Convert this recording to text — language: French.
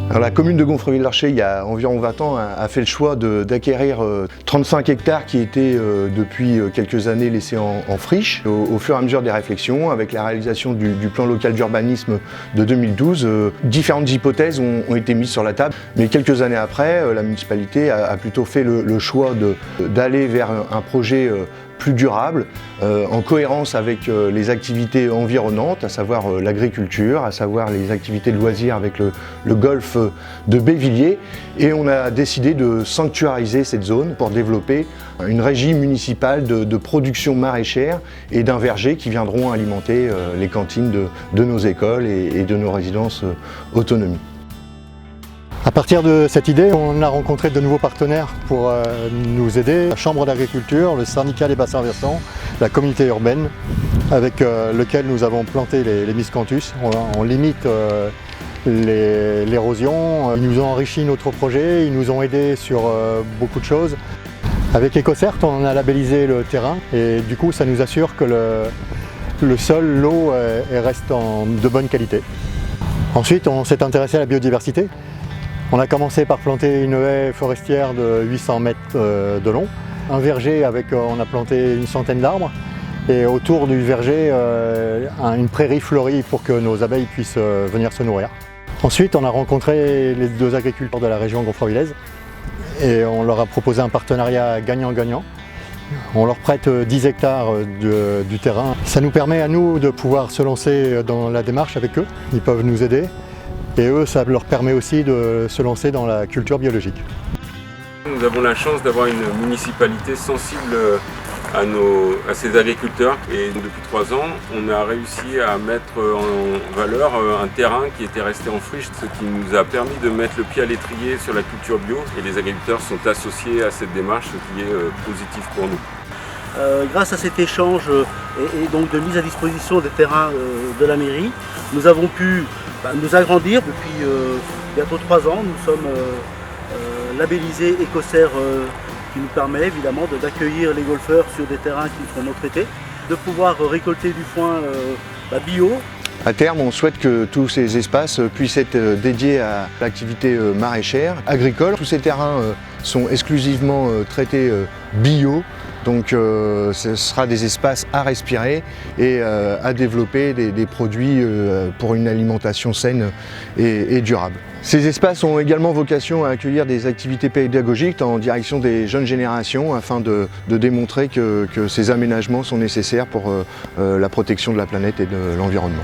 Alors, la commune de Gonfreville-Larcher, il y a environ 20 ans, a fait le choix d'acquérir 35 hectares qui étaient depuis quelques années laissés en friche. Au fur et à mesure des réflexions, avec la réalisation du plan local d'urbanisme de 2012, différentes hypothèses ont été mises sur la table. Mais quelques années après, la municipalité a plutôt fait le choix d'aller vers un projet plus durable, en cohérence avec les activités environnantes, à savoir l'agriculture, à savoir les activités de loisirs avec le golfe de Bévilliers. Et on a décidé de sanctuariser cette zone pour développer une régie municipale de production maraîchère et d'un verger qui viendront alimenter les cantines de nos écoles et de nos résidences autonomie. À partir de cette idée, on a rencontré de nouveaux partenaires pour nous aider. La Chambre d'agriculture, le syndicat des bassins versants, la communauté urbaine, avec lequel nous avons planté les miscanthus. On limite l'érosion. Ils nous ont enrichi notre projet, ils nous ont aidés sur beaucoup de choses. Avec EcoCert, on a labellisé le terrain et du coup, ça nous assure que le sol, l'eau reste de bonne qualité. Ensuite, on s'est intéressé à la biodiversité. On a commencé par planter une haie forestière de 800 mètres de long, un verger avec, on a planté une centaine d'arbres et autour du verger une prairie fleurie pour que nos abeilles puissent venir se nourrir. Ensuite, on a rencontré les deux agriculteurs de la région gonfrevillaise et on leur a proposé un partenariat gagnant-gagnant. On leur prête 10 hectares du terrain. Ça nous permet à nous de pouvoir se lancer dans la démarche avec eux. Ils peuvent nous aider. Et eux, ça leur permet aussi de se lancer dans la culture biologique. Nous avons la chance d'avoir une municipalité sensible à ces agriculteurs. Et depuis 3 ans, on a réussi à mettre en valeur un terrain qui était resté en friche, ce qui nous a permis de mettre le pied à l'étrier sur la culture bio. Et les agriculteurs sont associés à cette démarche, ce qui est positif pour nous. Grâce à cet échange et donc de mise à disposition des terrains de la mairie, nous avons pu nous agrandir depuis bientôt 3 ans. Nous sommes labellisés EcoCert qui nous permet évidemment d'accueillir les golfeurs sur des terrains qui seront non traités, de pouvoir récolter du foin bio. À terme, on souhaite que tous ces espaces puissent être dédiés à l'activité maraîchère, agricole. Tous ces terrains sont exclusivement traités bio. Donc ce sera des espaces à respirer et à développer des produits pour une alimentation saine et durable. Ces espaces ont également vocation à accueillir des activités pédagogiques en direction des jeunes générations afin de démontrer que ces aménagements sont nécessaires pour la protection de la planète et de l'environnement.